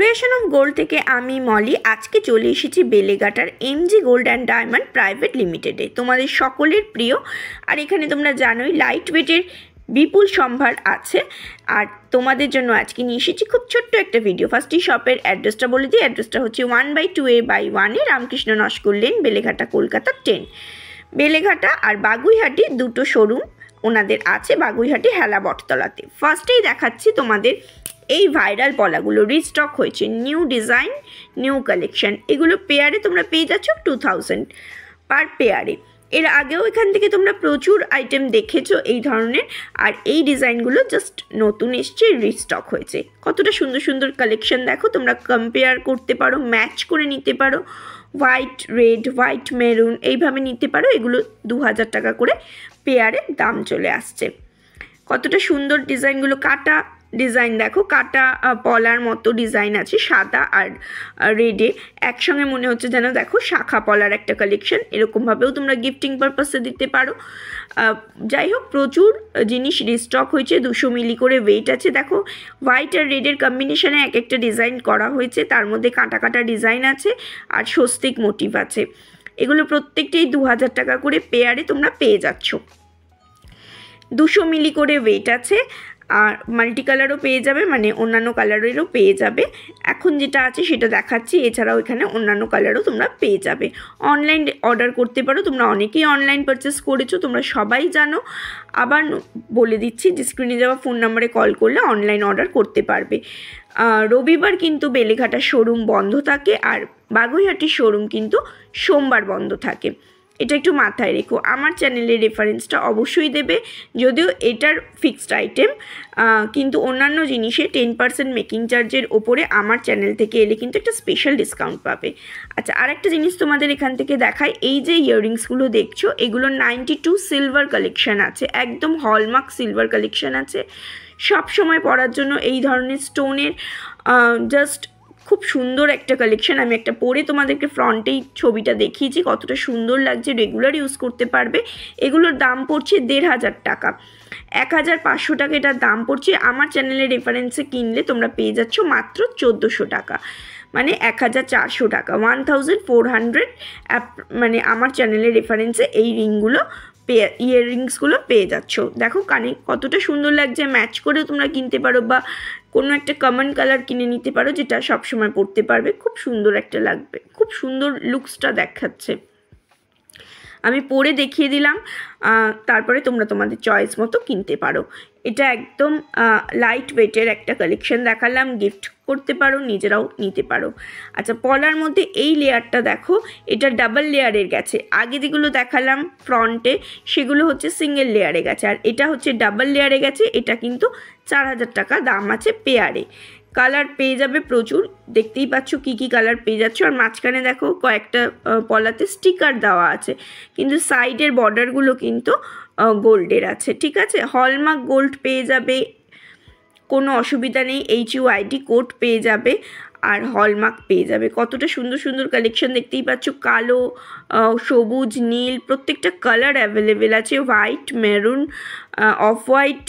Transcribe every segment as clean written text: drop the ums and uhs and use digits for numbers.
Creation of gold থেকে আমি মলি আজকে চলে এসেছি বেলেঘাটার MG gold and diamond private লিমিটেডে, তোমাদের সকলের প্রিয়। আর এখানে তোমরা জানোই লাইট ওয়েটের বিপুল সম্ভার আছে। আর তোমাদের জন্য আজকে নিয়ে এসেছি খুব ছোট্ট একটা ভিডিও। ফার্স্টই শপের অ্যাড্রেসটা বলে দিই। অ্যাড্রেসটা হচ্ছে 1/2A/1 রামকৃষ্ণ নস্কর লেন, বেলেঘাটা, কলকাতা 10। বেলেঘাটা আর বাগুইহাটি দুটো শোরুম ওনাদের আছে, বাগুইহাটি হেলা বটতলাতে। ফার্স্টেই দেখাচ্ছি তোমাদের এই ভাইরাল পলাগুলো রিস্টক হয়েছে, নিউ ডিজাইন, নিউ কালেকশন। এগুলো পেয়ারে তোমরা পেয়ে যাচ্ছ 2000 পার পেয়ারে। এর আগেও এখান থেকে তোমরা প্রচুর আইটেম দেখেছো এই ধরনের, আর এই ডিজাইনগুলো জাস্ট নতুন এসছে, রিস্টক হয়েছে। কতটা সুন্দর সুন্দর কালেকশন দেখো, তোমরা কম্পেয়ার করতে পারো, ম্যাচ করে নিতে পারো। হোয়াইট রেড, হোয়াইট মেরুন এইভাবে নিতে পারো। এগুলো 2000 টাকা করে পেয়ারে দাম চলে আসছে। কতটা সুন্দর ডিজাইনগুলো, কাটা ডিজাইন দেখো, কাটা পলার মতো ডিজাইন আছে সাদা আর রেডে একসঙ্গে, মনে হচ্ছে যেন দেখো শাখা পলার একটা কালেকশন। এরকমভাবেও তোমরা গিফটিং পারপাসে দিতে পারো। যাই হোক, প্রচুর জিনিস রিস্টক হয়েছে। 200 মিলি করে ওয়েট আছে। দেখো হোয়াইট আর রেডের কম্বিনেশনে এক একটা ডিজাইন করা হয়েছে, তার মধ্যে কাটা কাটা ডিজাইন আছে আর স্বস্তিক মোটিভ আছে। এগুলো প্রত্যেকটাই 2000 টাকা করে পেয়ারে তোমরা পেয়ে যাচ্ছ। 200 মিলি করে ওয়েট আছে, আর মাল্টি কালারও পেয়ে যাবে, মানে অন্যান্য কালারেরও পেয়ে যাবে। এখন যেটা আছে সেটা দেখাচ্ছি, এছাড়াও এখানে অন্যান্য কালারও তোমরা পেয়ে যাবে। অনলাইন অর্ডার করতে পারো, তোমরা অনেকেই অনলাইন পারচেস করেছো, তোমরা সবাই জানো। আবার বলে দিচ্ছি যে স্ক্রিনে যাওয়া ফোন নাম্বারে কল করলে অনলাইন অর্ডার করতে পারবে। রবিবার কিন্তু বেলেঘাটার শোরুম বন্ধ থাকে, আর বাগুইহাটির শোরুম কিন্তু সোমবার বন্ধ থাকে। এটা একটু মাথায় রেখো। আমার চ্যানেলের রেফারেন্সটা অবশ্যই দেবে, যদিও এটার ফিক্সড আইটেম, কিন্তু অন্যান্য জিনিসে 10% মেকিং চার্জের ওপরে আমার চ্যানেল থেকে এলে কিন্তু একটা স্পেশাল ডিসকাউন্ট পাবে। আচ্ছা, আরেকটা জিনিস তোমাদের এখান থেকে দেখাই। এই যে ইয়াররিংসগুলো দেখছো, এগুলো 92 সিলভার কালেকশান আছে, একদম হলমার্ক সিলভার কালেকশান আছে। সব সময় পরার জন্য এই ধরনের স্টোনের জাস্ট খুব সুন্দর একটা কালেকশন। আমি একটা পরে তোমাদেরকে ফ্রন্টেই ছবিটা দেখিয়েছি, কতটা সুন্দর লাগছে, রেগুলার ইউজ করতে পারবে। এগুলোর দাম পড়ছে 1500 টাকা, 1500 টাকা এটার দাম পড়ছে। আমার চ্যানেলের রেফারেন্সে কিনলে তোমরা পেয়ে যাচ্ছ মাত্র 1400 টাকা, মানে 1400 টাকা, 1400, মানে আমার চ্যানেলের রেফারেন্সে এই রিংগুলো ইয়াররিংসগুলো পেয়ে যাচ্ছ। দেখো কানে কতটা সুন্দর লাগছে, ম্যাচ করেও তোমরা কিনতে পারো, বা কোনো একটা কমন কালার কিনে নিতে পারো যেটা সবসময় পরতে পারবে। খুব সুন্দর একটা লাগবে, খুব সুন্দর লুকসটা দেখাচ্ছে। আমি পরে দেখিয়ে দিলাম, তারপরে তোমরা তোমাদের চয়েস মতো কিনতে পারো। এটা একদম লাইট ওয়েটের একটা কালেকশন দেখালাম, গিফট করতে পারো, নিজেরাও নিতে পারো। আচ্ছা, পলার মধ্যে এই লেয়ারটা দেখো, এটা ডাবল লেয়ারের গেছে। আগে যেগুলো দেখালাম ফ্রন্টে সেগুলো হচ্ছে সিঙ্গেল লেয়ারে গেছে, আর এটা হচ্ছে ডাবল লেয়ারে গেছে। এটা কিন্তু 4000 টাকা দাম আছে পেয়ারে। কালার পেয়ে যাবে প্রচুর, দেখতেই পাচ্ছ কী কী কালার পেয়ে যাচ্ছ। আর মাঝখানে দেখো কয়েকটা পলাতে স্টিকার দেওয়া আছে, কিন্তু সাইডের বর্ডারগুলো কিন্তু গোল্ডের আছে। ঠিক আছে, হলমার্ক গোল্ড পেয়ে যাবে, কোনো অসুবিধা নেই। HUID কোড পেয়ে যাবে আর হলমার্ক পেয়ে যাবে। কতটা সুন্দর সুন্দর কালেকশন দেখতেই পাচ্ছ, কালো, সবুজ, নীল, প্রত্যেকটা কালার অ্যাভেলেবেল আছে। White, maroon, off white,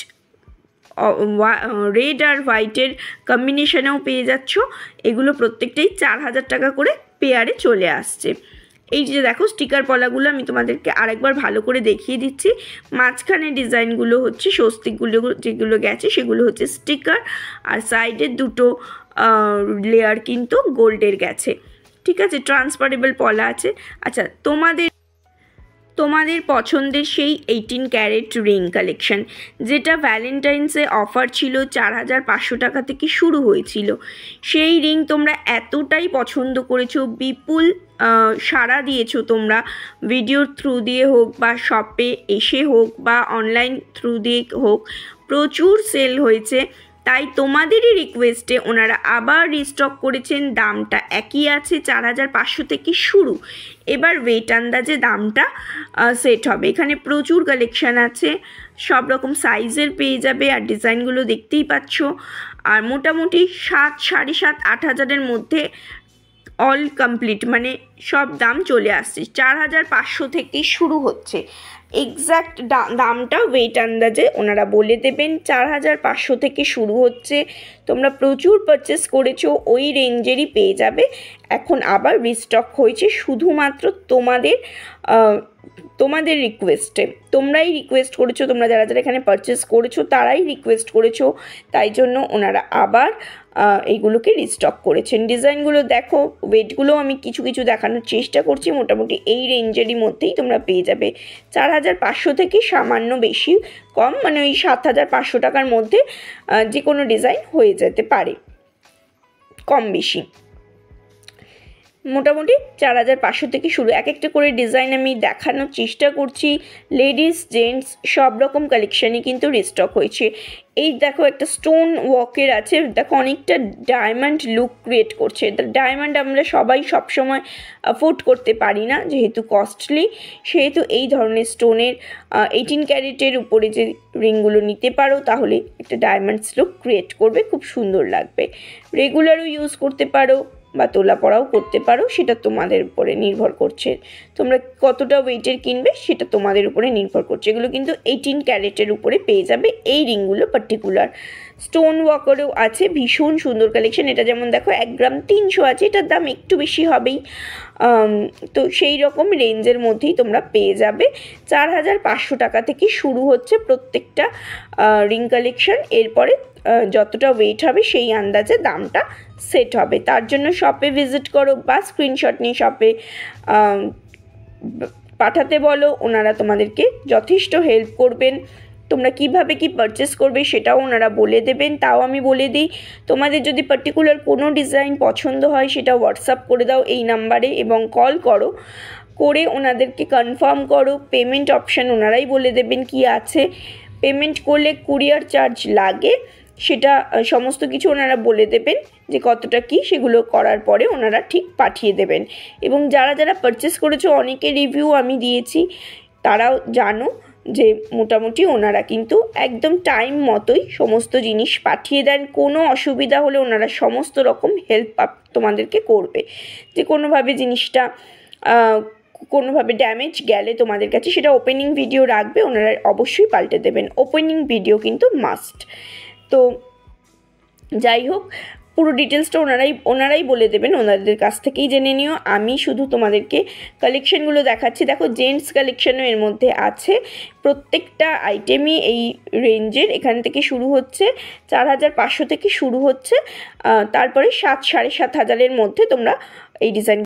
red আর হোয়াইটের কম্বিনেশনেও পেয়ে যাচ্ছ। এগুলো প্রত্যেকটাই 4000 টাকা করে পেয়ারে চলে আসছে। এই যে দেখো স্টিকার পলাগুলো আমি তোমাদেরকে আরেকবার ভালো করে দেখিয়ে দিচ্ছি। মাঝখানে ডিজাইনগুলো হচ্ছে স্বস্তিকগুলো, যেগুলো গেছে সেগুলো হচ্ছে স্টিকার, আর সাইডের দুটো লেয়ার কিন্তু গোল্ডের গেছে। ঠিক আছে, ট্রান্সফারেবল পলা আছে। আচ্ছা, তোমাদের পছন্দের সেই 18 ক্যারেট রিং কালেকশন, যেটা ভ্যালেন্টাইন্সে অফার ছিল, 4500 টাকা থেকে শুরু হয়েছিল। সেই রিং তোমরা এতটাই পছন্দ করেছো, বিপুল সাড়া দিয়েছো তোমরা, ভিডিওর থ্রু দিয়ে হোক বা শপে এসে হোক বা অনলাইন থ্রু দিয়ে হোক, প্রচুর সেল হয়েছে। তাই তোমাদেরই রিকোয়েস্টে ওনারা আবার রিস্টক করেছেন। দামটা একই আছে, 4500 থেকে শুরু। এবার ওয়েট আন্দাজে দামটা সেট হবে। এখানে প্রচুর কালেকশান আছে, সব রকম সাইজের পেয়ে যাবে, আর ডিজাইনগুলো দেখতেই পাচ্ছ। আর মোটামুটি 7, 7,500, 8,000-এর মধ্যে অল কমপ্লিট, মানে সব দাম চলে আসছে। 4500 থেকে শুরু হচ্ছে। এক্স্যাক্ট দামটা ওয়েট আন্দাজে ওনারা বলে দেবেন। 4500 থেকে শুরু হচ্ছে, তোমরা প্রচুর পারচেস করেছো, ওই রেঞ্জেরই পেয়ে যাবে। এখন আবার রিস্টক হয়েছে শুধুমাত্র তোমাদের রিকোয়েস্টে। তোমরাই রিকোয়েস্ট করেছো, তোমরা যারা যারা এখানে পারচেস করেছো তারাই রিকোয়েস্ট করেছো, তাই জন্য ওনারা আবার এইগুলোকে রিস্টক করেছেন। ডিজাইনগুলো দেখো, ওয়েটগুলো আমি কিছু কিছু দেখানোর চেষ্টা করছি, মোটামুটি এই রেঞ্জেরই মধ্যেই তোমরা পেয়ে যাবে। 4500 থেকে সামান্য বেশি কম, মানে ওই 7500 টাকার মধ্যে যে কোনো ডিজাইন হয়ে যেতে পারে, কম বেশি। মোটামুটি 4500 থেকে শুরু। এক একটা করে ডিজাইন আমি দেখানোর চেষ্টা করছি। লেডিস জেন্টস সব রকম কালেকশানই কিন্তু রিস্টক হয়েছে। এই দেখো একটা স্টোন ওয়ার্কের আছে, দেখো অনেকটা ডায়মন্ড লুক ক্রিয়েট করছে। ডায়মন্ড আমরা সবাই সবসময় অ্যাফোর্ড করতে পারি না, যেহেতু কস্টলি, সেহেতু এই ধরনের স্টোনের 18 ক্যারেটের উপরে যে রিংগুলো নিতে পারো তাহলে একটা ডায়মন্ডস লুক ক্রিয়েট করবে, খুব সুন্দর লাগবে। রেগুলারও ইউজ করতে পারো বা তোলা পড়াও করতে পারো, সেটা তোমাদের উপরে নির্ভর করছে। তোমরা কতটা ওয়েটের কিনবে সেটা তোমাদের উপরে নির্ভর করছে। এগুলো কিন্তু 18 ক্যারেটের উপরে পেয়ে যাবে এই রিংগুলো পার্টিকুলার। স্টোন ওয়ার্কারও আছে, ভীষণ সুন্দর কালেকশন। এটা যেমন দেখো 1 গ্রাম 300 আছে, এটার দাম একটু বেশি হবেই, তো সেই রকম রেঞ্জের মধ্যেই তোমরা পেয়ে যাবে। 4500 টাকা থেকে শুরু হচ্ছে প্রত্যেকটা রিং কালেকশন। এরপরে যতটা ওয়েট হবে সেই আন্দাজে দামটা সেট হবে। তার জন্য শপে ভিজিট করো বা স্ক্রিনশট নিয়ে শপে পাঠাতে বলো, ওনারা তোমাদেরকে যথেষ্ট হেল্প করবেন। তোমরা কিভাবে কি পারচেস করবে সেটাও ওনারা বলে দেবেন। তাও আমি বলে দিই, তোমাদের যদি পার্টিকুলার কোনো ডিজাইন পছন্দ হয় সেটা হোয়াটসঅ্যাপ করে দাও এই নাম্বারে এবং কল করো, করে ওনাদেরকে কনফার্ম করো। পেমেন্ট অপশান ওনারাই বলে দেবেন কি আছে। পেমেন্ট করলে কুরিয়ার চার্জ লাগে, সেটা সমস্ত কিছু ওনারা বলে দেবেন যে কতটা কি, সেগুলো করার পরে ওনারা ঠিক পাঠিয়ে দেবেন। এবং যারা যারা পারচেস করেছো, অনেকে রিভিউ আমি দিয়েছি, তারাও জানো যে মোটামুটি ওনারা কিন্তু একদম টাইম মতোই সমস্ত জিনিস পাঠিয়ে দেন। কোনো অসুবিধা হলে ওনারা সমস্ত রকম হেল্প তোমাদেরকে করবে। যে কোনোভাবে জিনিসটা কোনোভাবে ড্যামেজ গেলে তোমাদের কাছে, সেটা ওপেনিং ভিডিও রাখবে, ওনারা অবশ্যই পাল্টে দেবেন। ওপেনিং ভিডিও কিন্তু মাস্ট। তো যাই হোক, পুরো ডিটেলসটা ওনারাই বলে দেবেন, ওনাদের কাছ থেকেই জেনে নিও। আমি শুধু তোমাদেরকে কালেকশানগুলো দেখাচ্ছি। দেখো জেন্টস কালেকশানও এর মধ্যে আছে, প্রত্যেকটা আইটেমই এই রেঞ্জের। এখান থেকে শুরু হচ্ছে 4500 থেকে শুরু হচ্ছে, তারপরে 7,000-7,500 মধ্যে তোমরা এই ডিজাইন